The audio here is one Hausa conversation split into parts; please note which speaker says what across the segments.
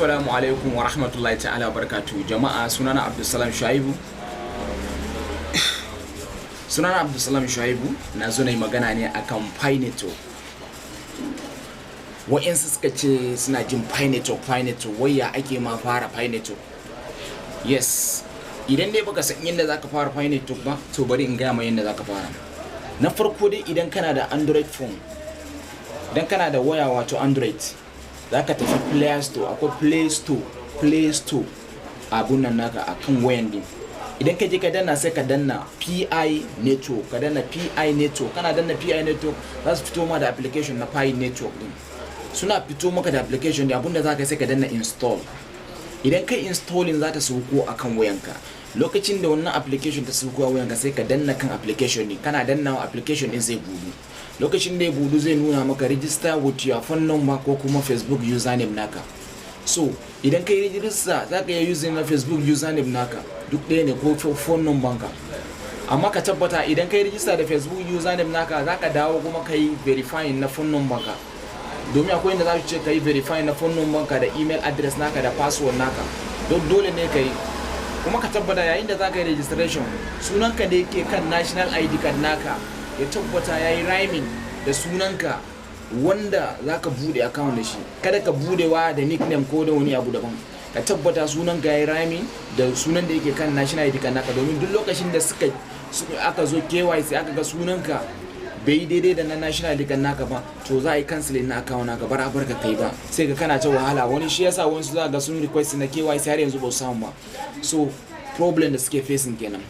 Speaker 1: Assalamu alaikum wa rahmatullahi ta'ala wa barakatuh. Jama'a sunana Abdulsalam Shuaibu. Na zo na yi magana ne akan Pi Network. Wa'insu suka ce suna jin Pi Network waya ake ma fara Pi Network. Yes, idan dai baka san yadda zaka fara Pi Network ba, to bari in gaya ma yadda zaka fara. Na farko dai idan kana da Android phone, idan kana da waya wato Android, zaka tafi Play Store, akwai Play Store abun nan naka akan wayan din. Idan ka je ka danna sai ka danna PI Network, kana danna PI Network za su fito ma da application na Pi Network din. Suna fito maka da application din, abinda zaka sai ka danna install. Idan kai installing za ta sauko akan wayanka. Lokacin da wannan application ta sauko a wayanka sai ka danna kan application din, kana danna application din zai budu. Lokacin da ya budu zai nuna maka register with your phone number ko kuma Facebook username naka. So idan kai register za ka yi using na Facebook username naka duk ɗaya ne ko phone number ka. Amma ka tabbata idan kai register da Facebook username naka za ka dawo kuma ka yi verifying na phone number ka. Domin akwai inda za su ce ka yi verifying na phone number ka da email address naka da password naka. Dole ne ka yi. Kuma ka tabbata yayin da za ka yi registration sunanka da yake kan national ID card naka ya tabbata ya yi rhyming da sunanka wanda za ka bude account da shi. Kada ka budewa da nickname ko da wani abu daban. Ka tabbata sunanka ya yi rhyming da sunan da yake kan national ID card naka, domin duk lokacin da aka zo KYC aka ga sunanka bai daidai da na national ID card naka ba, to za a yi canceling na account naka, bara barka kai ba, sai ka kana ta wahala. Wani shi yasa wani su za ga sun request na KYC har yanzu ba su samu ba. So problem da suke facing kenan.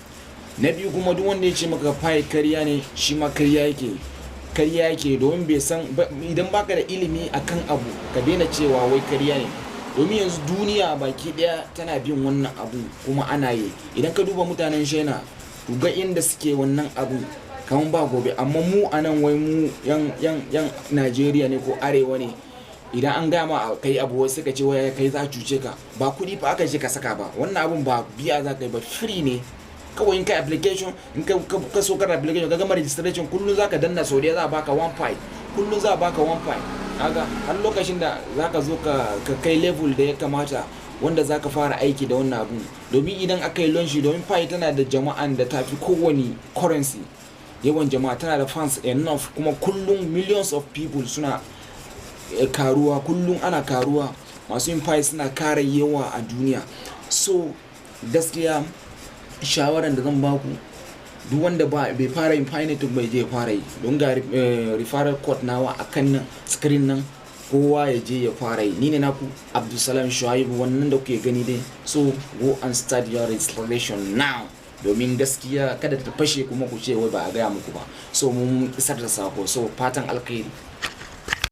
Speaker 1: Na biyu kuma duk wanda ya ce maka Pi kariya ne, shi ma kariya yake domin bai san, idan baka da ilimi akan abu ka daina cewa wai kariya ne, domin yanzu duniya baki daya tana bin wannan abu kuma ana yi. Idan ka duba mutanen China ga inda suke wannan abu kaman ba gobe, amma mu anan wai mu yan Najeriya ne ko arewa ne, idan an gama kai abu wai suka ce wai kai za cuce ka, ba kudi fa aka ce ka saka ba, wannan abun ba biya za ka yi ba, free ne kawai. In ka application, in ka so ka application ka gama registration, kullun zaka danna sau da za a baka 1 Pi, kullun za a baka 1 Pi. Kaga har lokacin da zaka zo ka kai level da ya kamata wanda zaka fara aiki da wannan abu. Domin idan aka yi launch, domin Pi tana da jama'an da tafi kowani currency yawan jama'a, tana da fans enough, kuma kullum millions of people suna karuwa, kullum ana karuwa, masu yin Pi suna kara yawa a duniya. So gaskiya shawaran da zan baku, duk wanda bai fara yin Pi Network bai je fara yi, don ga referral code nawa akan nan screen nan, kowa ya je ya fara yi. Ni ne naku Abdulsalam Shuaibu, wannan da kuke gani dai. So go and start your registration now, domin gaskiya kada ta fashe kuma ku ce wai ba a gaya muku ba. So mun isar da sako, so fatan alkhairi.